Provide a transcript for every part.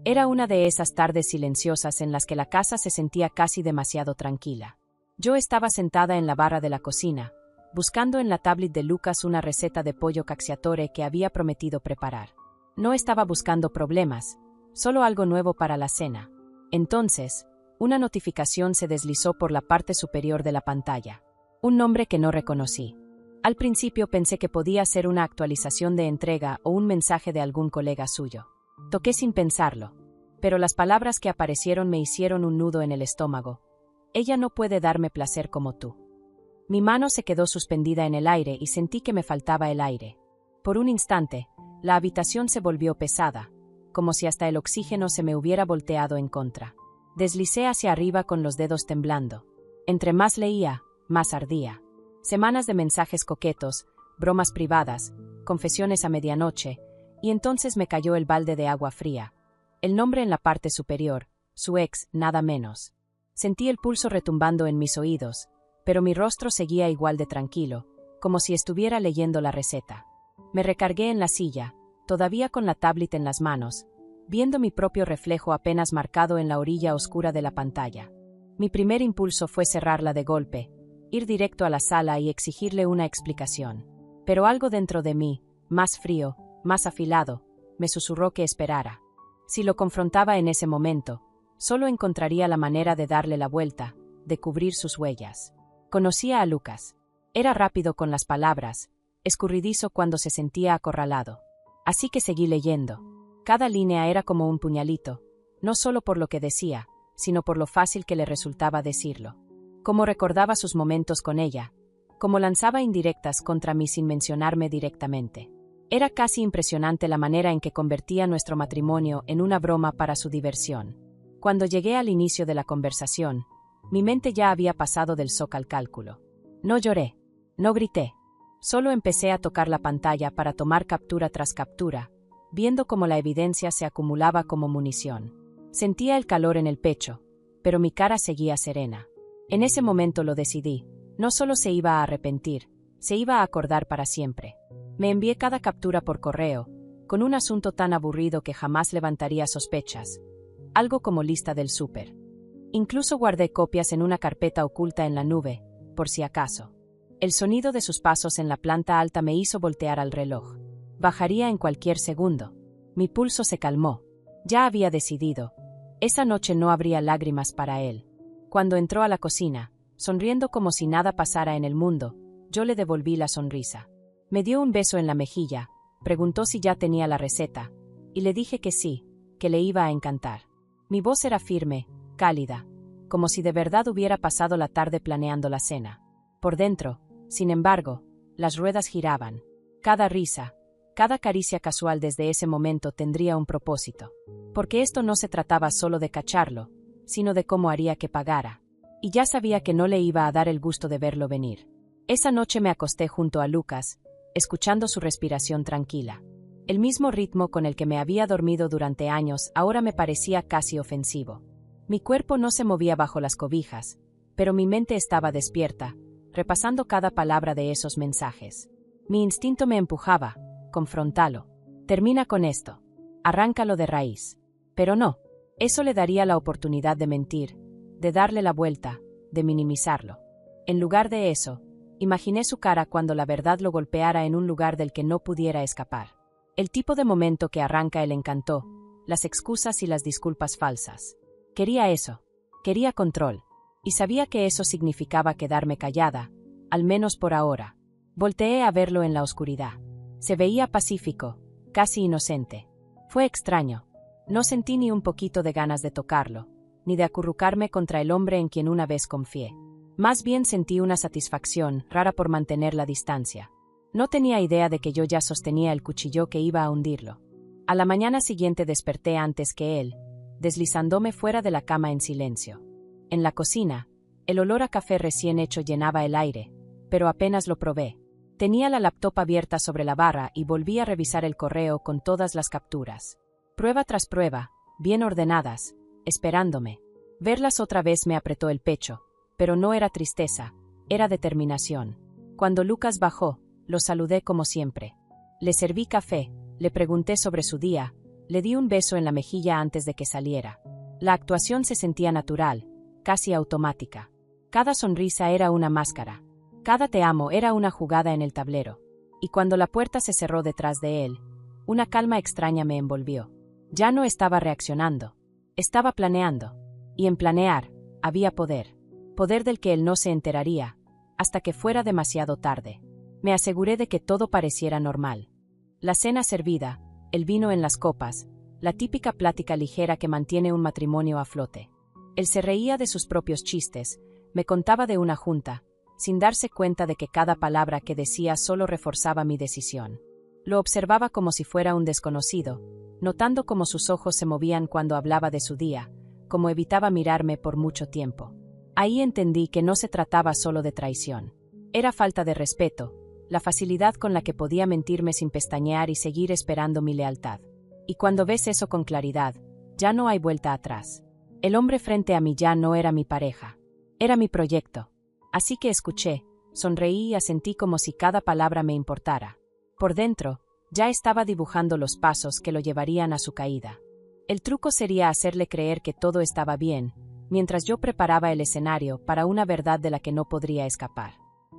Era una de esas tardes silenciosas en las que la casa se sentía casi demasiado tranquila. Yo estaba sentada en la barra de la cocina, buscando en la tablet de Lucas una receta de pollo cacciatore que había prometido preparar. No estaba buscando problemas, solo algo nuevo para la cena. Entonces, una notificación se deslizó por la parte superior de la pantalla. Un nombre que no reconocí. Al principio pensé que podía ser una actualización de entrega o un mensaje de algún colega suyo. Toqué sin pensarlo, pero las palabras que aparecieron me hicieron un nudo en el estómago. Ella no puede darme placer como tú. Mi mano se quedó suspendida en el aire y sentí que me faltaba el aire. Por un instante, la habitación se volvió pesada, como si hasta el oxígeno se me hubiera volteado en contra. Deslicé hacia arriba con los dedos temblando. Entre más leía, más ardía. Semanas de mensajes coquetos, bromas privadas, confesiones a medianoche, y entonces me cayó el balde de agua fría. El nombre en la parte superior, su ex, nada menos. Sentí el pulso retumbando en mis oídos, pero mi rostro seguía igual de tranquilo, como si estuviera leyendo la receta. Me recargué en la silla, todavía con la tablet en las manos, viendo mi propio reflejo apenas marcado en la orilla oscura de la pantalla. Mi primer impulso fue cerrarla de golpe, ir directo a la sala y exigirle una explicación. Pero algo dentro de mí, más frío, más afilado, me susurró que esperara. Si lo confrontaba en ese momento, solo encontraría la manera de darle la vuelta, de cubrir sus huellas. Conocía a Lucas. Era rápido con las palabras, escurridizo cuando se sentía acorralado. Así que seguí leyendo. Cada línea era como un puñalito, no solo por lo que decía, sino por lo fácil que le resultaba decirlo. Cómo recordaba sus momentos con ella, cómo lanzaba indirectas contra mí sin mencionarme directamente. Era casi impresionante la manera en que convertía nuestro matrimonio en una broma para su diversión. Cuando llegué al inicio de la conversación, mi mente ya había pasado del shock al cálculo. No lloré, no grité. Solo empecé a tocar la pantalla para tomar captura tras captura, viendo cómo la evidencia se acumulaba como munición. Sentía el calor en el pecho, pero mi cara seguía serena. En ese momento lo decidí. No solo se iba a arrepentir, se iba a acordar para siempre. Me envié cada captura por correo, con un asunto tan aburrido que jamás levantaría sospechas. Algo como lista del súper. Incluso guardé copias en una carpeta oculta en la nube, por si acaso. El sonido de sus pasos en la planta alta me hizo voltear al reloj. Bajaría en cualquier segundo. Mi pulso se calmó. Ya había decidido. Esa noche no habría lágrimas para él. Cuando entró a la cocina, sonriendo como si nada pasara en el mundo, yo le devolví la sonrisa. Me dio un beso en la mejilla, preguntó si ya tenía la receta, y le dije que sí, que le iba a encantar. Mi voz era firme, cálida, como si de verdad hubiera pasado la tarde planeando la cena. Por dentro, sin embargo, las ruedas giraban. Cada risa, cada caricia casual desde ese momento tendría un propósito. Porque esto no se trataba solo de cacharlo, sino de cómo haría que pagara. Y ya sabía que no le iba a dar el gusto de verlo venir. Esa noche me acosté junto a Lucas, escuchando su respiración tranquila. El mismo ritmo con el que me había dormido durante años ahora me parecía casi ofensivo. Mi cuerpo no se movía bajo las cobijas, pero mi mente estaba despierta, repasando cada palabra de esos mensajes. Mi instinto me empujaba, confróntalo. Termina con esto. Arráncalo de raíz. Pero no. Eso le daría la oportunidad de mentir, de darle la vuelta, de minimizarlo. En lugar de eso, imaginé su cara cuando la verdad lo golpeara en un lugar del que no pudiera escapar. El tipo de momento que arranca el encanto, las excusas y las disculpas falsas. Quería eso. Quería control. Y sabía que eso significaba quedarme callada, al menos por ahora. Volteé a verlo en la oscuridad. Se veía pacífico, casi inocente. Fue extraño. No sentí ni un poquito de ganas de tocarlo, ni de acurrucarme contra el hombre en quien una vez confié. Más bien sentí una satisfacción rara por mantener la distancia. No tenía idea de que yo ya sostenía el cuchillo que iba a hundirlo. A la mañana siguiente desperté antes que él, deslizándome fuera de la cama en silencio. En la cocina, el olor a café recién hecho llenaba el aire, pero apenas lo probé. Tenía la laptop abierta sobre la barra y volví a revisar el correo con todas las capturas. Prueba tras prueba, bien ordenadas, esperándome. Verlas otra vez me apretó el pecho, pero no era tristeza, era determinación. Cuando Lucas bajó, lo saludé como siempre. Le serví café, le pregunté sobre su día, Le di un beso en la mejilla antes de que saliera. La actuación se sentía natural, casi automática. Cada sonrisa era una máscara. Cada te amo era una jugada en el tablero. Y cuando la puerta se cerró detrás de él, una calma extraña me envolvió. Ya no estaba reaccionando. Estaba planeando. Y en planear, había poder. Poder del que él no se enteraría, hasta que fuera demasiado tarde. Me aseguré de que todo pareciera normal. La cena servida, el vino en las copas, la típica plática ligera que mantiene un matrimonio a flote. Él se reía de sus propios chistes, me contaba de una junta, sin darse cuenta de que cada palabra que decía solo reforzaba mi decisión. Lo observaba como si fuera un desconocido, notando cómo sus ojos se movían cuando hablaba de su día, como evitaba mirarme por mucho tiempo. Ahí entendí que no se trataba solo de traición. Era falta de respeto, la facilidad con la que podía mentirme sin pestañear y seguir esperando mi lealtad. Y cuando ves eso con claridad, ya no hay vuelta atrás. El hombre frente a mí ya no era mi pareja. Era mi proyecto. Así que escuché, sonreí y asentí como si cada palabra me importara. Por dentro, ya estaba dibujando los pasos que lo llevarían a su caída. El truco sería hacerle creer que todo estaba bien, mientras yo preparaba el escenario para una verdad de la que no podría escapar.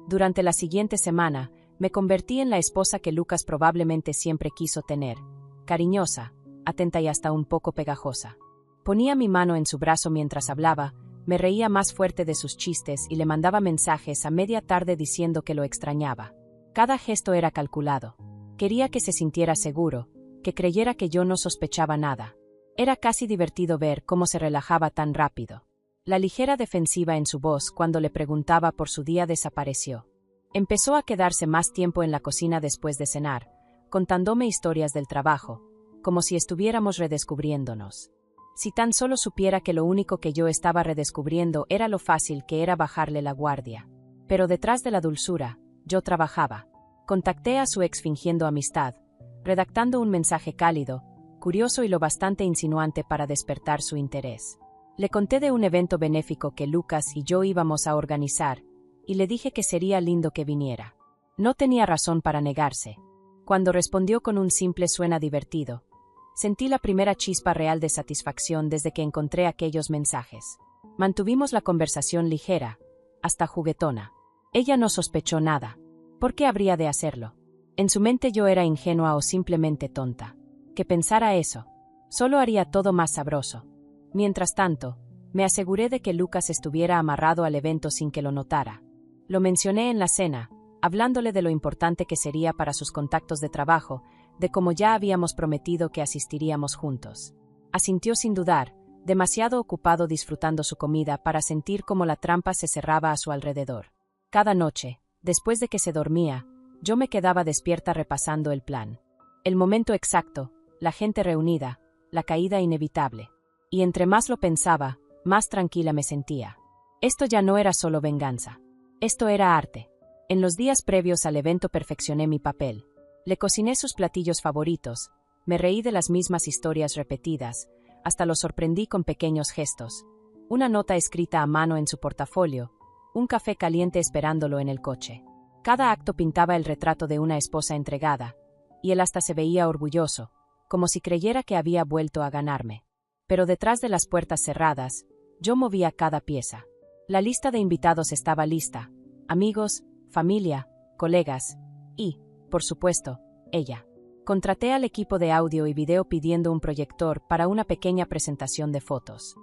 Durante la siguiente semana, me convertí en la esposa que Lucas probablemente siempre quiso tener, cariñosa, atenta y hasta un poco pegajosa. Ponía mi mano en su brazo mientras hablaba, me reía más fuerte de sus chistes y le mandaba mensajes a media tarde diciendo que lo extrañaba. Cada gesto era calculado. Quería que se sintiera seguro, que creyera que yo no sospechaba nada. Era casi divertido ver cómo se relajaba tan rápido. La ligera defensiva en su voz cuando le preguntaba por su día desapareció. Empezó a quedarse más tiempo en la cocina después de cenar, contándome historias del trabajo, como si estuviéramos redescubriéndonos. Si tan solo supiera que lo único que yo estaba redescubriendo era lo fácil que era bajarle la guardia. Pero detrás de la dulzura, yo trabajaba. Contacté a su ex fingiendo amistad, redactando un mensaje cálido, curioso y lo bastante insinuante para despertar su interés. Le conté de un evento benéfico que Lucas y yo íbamos a organizar, y le dije que sería lindo que viniera. No tenía razón para negarse. Cuando respondió con un simple suena divertido, sentí la primera chispa real de satisfacción desde que encontré aquellos mensajes. Mantuvimos la conversación ligera, hasta juguetona. Ella no sospechó nada. ¿Por qué habría de hacerlo? En su mente yo era ingenua o simplemente tonta. Que pensara eso. Solo haría todo más sabroso. Mientras tanto, me aseguré de que Lucas estuviera amarrado al evento sin que lo notara. Lo mencioné en la cena, hablándole de lo importante que sería para sus contactos de trabajo, de cómo ya habíamos prometido que asistiríamos juntos. Asintió sin dudar, demasiado ocupado disfrutando su comida para sentir cómo la trampa se cerraba a su alrededor. Cada noche, después de que se dormía, yo me quedaba despierta repasando el plan. El momento exacto, la gente reunida, la caída inevitable. Y entre más lo pensaba, más tranquila me sentía. Esto ya no era solo venganza. Esto era arte. En los días previos al evento perfeccioné mi papel. Le cociné sus platillos favoritos, me reí de las mismas historias repetidas, hasta lo sorprendí con pequeños gestos. Una nota escrita a mano en su portafolio, un café caliente esperándolo en el coche. Cada acto pintaba el retrato de una esposa entregada, y él hasta se veía orgulloso, como si creyera que había vuelto a ganarme. Pero detrás de las puertas cerradas, yo movía cada pieza. La lista de invitados estaba lista, amigos, familia, colegas, y, por supuesto, ella. Contraté al equipo de audio y video pidiendo un proyector para una pequeña presentación de fotos.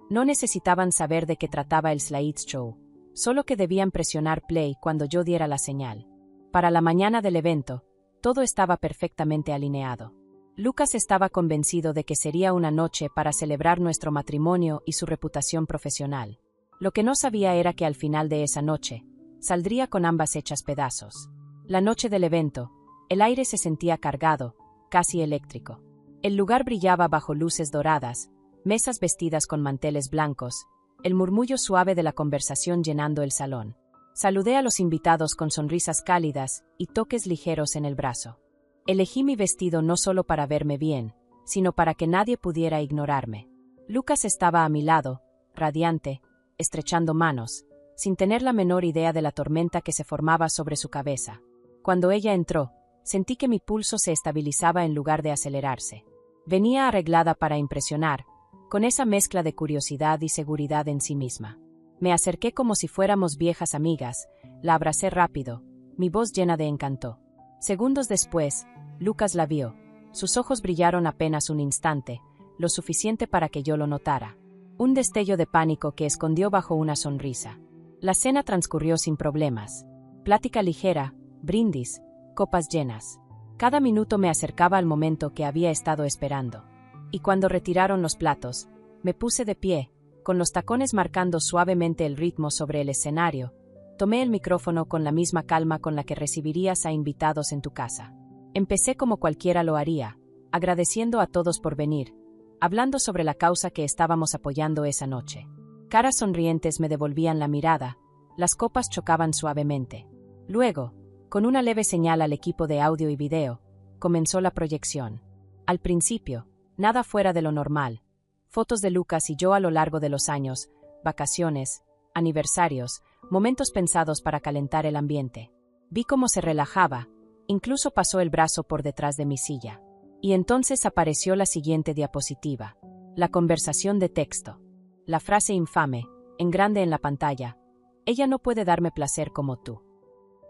No necesitaban saber de qué trataba el slideshow, solo que debían presionar play cuando yo diera la señal. Para la mañana del evento, todo estaba perfectamente alineado. Lucas estaba convencido de que sería una noche para celebrar nuestro matrimonio y su reputación profesional. Lo que no sabía era que al final de esa noche, saldría con ambas hechas pedazos. La noche del evento, el aire se sentía cargado, casi eléctrico. El lugar brillaba bajo luces doradas, mesas vestidas con manteles blancos, el murmullo suave de la conversación llenando el salón. Saludé a los invitados con sonrisas cálidas y toques ligeros en el brazo. Elegí mi vestido no solo para verme bien, sino para que nadie pudiera ignorarme. Lucas estaba a mi lado, radiante, estrechando manos, sin tener la menor idea de la tormenta que se formaba sobre su cabeza. Cuando ella entró, sentí que mi pulso se estabilizaba en lugar de acelerarse. Venía arreglada para impresionar, con esa mezcla de curiosidad y seguridad en sí misma. Me acerqué como si fuéramos viejas amigas, la abracé rápido, mi voz llena de encanto. Segundos después, Lucas la vio. Sus ojos brillaron apenas un instante, lo suficiente para que yo lo notara. Un destello de pánico que escondió bajo una sonrisa. La cena transcurrió sin problemas. Plática ligera, brindis, copas llenas. Cada minuto me acercaba al momento que había estado esperando. Y cuando retiraron los platos, me puse de pie, con los tacones marcando suavemente el ritmo sobre el escenario. Tomé el micrófono con la misma calma con la que recibirías a invitados en tu casa. Empecé como cualquiera lo haría, agradeciendo a todos por venir, hablando sobre la causa que estábamos apoyando esa noche. Caras sonrientes me devolvían la mirada, las copas chocaban suavemente. Luego, con una leve señal al equipo de audio y video, comenzó la proyección. Al principio, nada fuera de lo normal. Fotos de Lucas y yo a lo largo de los años, vacaciones, aniversarios, momentos pensados para calentar el ambiente. Vi cómo se relajaba, incluso pasó el brazo por detrás de mi silla. Y entonces apareció la siguiente diapositiva. La conversación de texto. La frase infame, en grande en la pantalla. Ella no puede darme placer como tú.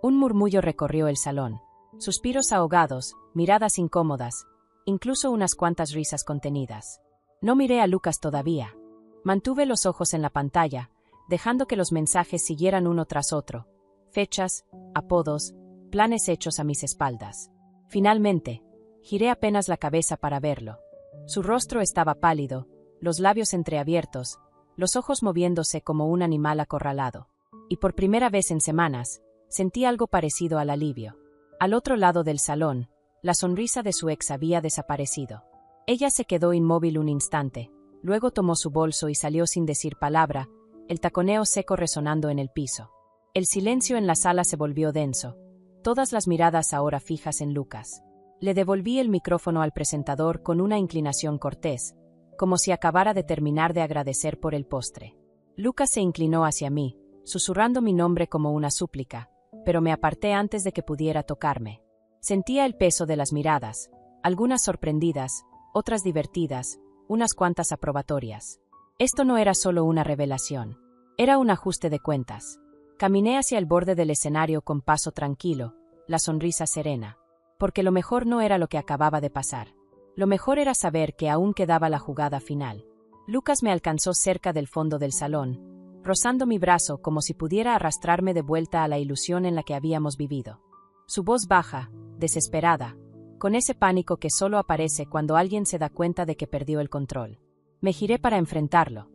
Un murmullo recorrió el salón. Suspiros ahogados, miradas incómodas, incluso unas cuantas risas contenidas. No miré a Lucas todavía. Mantuve los ojos en la pantalla, dejando que los mensajes siguieran uno tras otro. Fechas, apodos, planes hechos a mis espaldas. Finalmente, giré apenas la cabeza para verlo. Su rostro estaba pálido, los labios entreabiertos, los ojos moviéndose como un animal acorralado. Y por primera vez en semanas, sentí algo parecido al alivio. Al otro lado del salón, la sonrisa de su ex había desaparecido. Ella se quedó inmóvil un instante, luego tomó su bolso y salió sin decir palabra, el taconeo seco resonando en el piso. El silencio en la sala se volvió denso, todas las miradas ahora fijas en Lucas. Le devolví el micrófono al presentador con una inclinación cortés, como si acabara de terminar de agradecer por el postre. Lucas se inclinó hacia mí, susurrando mi nombre como una súplica, pero me aparté antes de que pudiera tocarme. Sentía el peso de las miradas, algunas sorprendidas, otras divertidas, unas cuantas aprobatorias. Esto no era solo una revelación, era un ajuste de cuentas. Caminé hacia el borde del escenario con paso tranquilo, la sonrisa serena, porque lo mejor no era lo que acababa de pasar. Lo mejor era saber que aún quedaba la jugada final. Lucas me alcanzó cerca del fondo del salón, rozando mi brazo como si pudiera arrastrarme de vuelta a la ilusión en la que habíamos vivido. Su voz baja, desesperada, con ese pánico que solo aparece cuando alguien se da cuenta de que perdió el control. Me giré para enfrentarlo.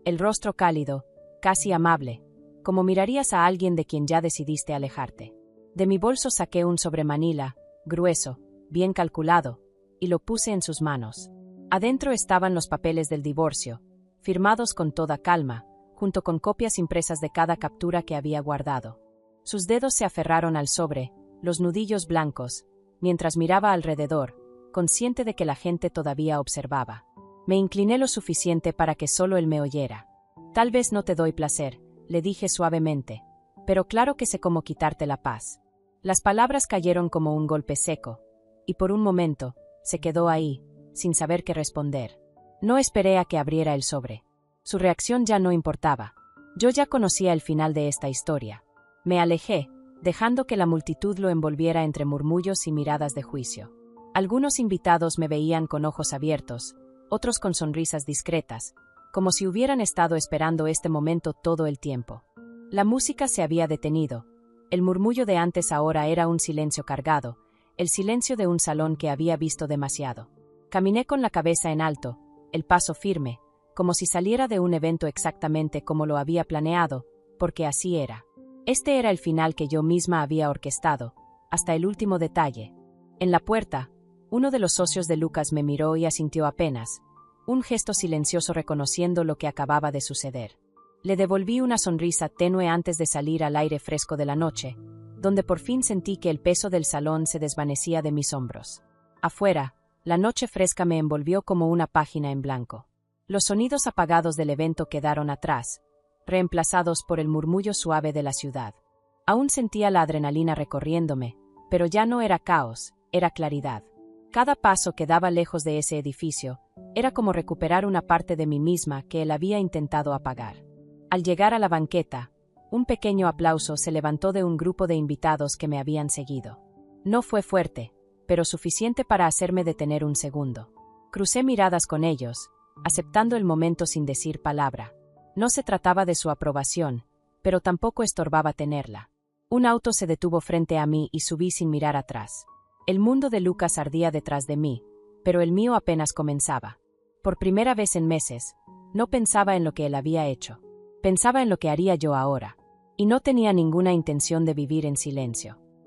El rostro cálido, casi amable, como mirarías a alguien de quien ya decidiste alejarte. De mi bolso saqué un sobremanila, grueso, bien calculado, y lo puse en sus manos. Adentro estaban los papeles del divorcio, firmados con toda calma, junto con copias impresas de cada captura que había guardado. Sus dedos se aferraron al sobre, los nudillos blancos, mientras miraba alrededor, consciente de que la gente todavía observaba. Me incliné lo suficiente para que solo él me oyera. Tal vez no te doy placer, le dije suavemente, pero claro que sé cómo quitarte la paz. Las palabras cayeron como un golpe seco, y por un momento, se quedó ahí, sin saber qué responder. No esperé a que abriera el sobre. Su reacción ya no importaba. Yo ya conocía el final de esta historia. Me alejé, dejando que la multitud lo envolviera entre murmullos y miradas de juicio. Algunos invitados me veían con ojos abiertos, otros con sonrisas discretas, como si hubieran estado esperando este momento todo el tiempo. La música se había detenido. El murmullo de antes ahora era un silencio cargado, el silencio de un salón que había visto demasiado. Caminé con la cabeza en alto, el paso firme, como si saliera de un evento exactamente como lo había planeado, porque así era. Este era el final que yo misma había orquestado, hasta el último detalle. En la puerta, uno de los socios de Lucas me miró y asintió apenas, un gesto silencioso reconociendo lo que acababa de suceder. Le devolví una sonrisa tenue antes de salir al aire fresco de la noche, donde por fin sentí que el peso del salón se desvanecía de mis hombros. Afuera, la noche fresca me envolvió como una página en blanco. Los sonidos apagados del evento quedaron atrás, reemplazados por el murmullo suave de la ciudad. Aún sentía la adrenalina recorriéndome, pero ya no era caos, era claridad. Cada paso que daba lejos de ese edificio era como recuperar una parte de mí misma que él había intentado apagar. Al llegar a la banqueta, un pequeño aplauso se levantó de un grupo de invitados que me habían seguido. No fue fuerte, pero suficiente para hacerme detener un segundo. Crucé miradas con ellos, aceptando el momento sin decir palabra. No se trataba de su aprobación, pero tampoco estorbaba tenerla. Un auto se detuvo frente a mí y subí sin mirar atrás. El mundo de Lucas ardía detrás de mí, pero el mío apenas comenzaba. Por primera vez en meses, no pensaba en lo que él había hecho. Pensaba en lo que haría yo ahora, y no tenía ninguna intención de vivir en silencio.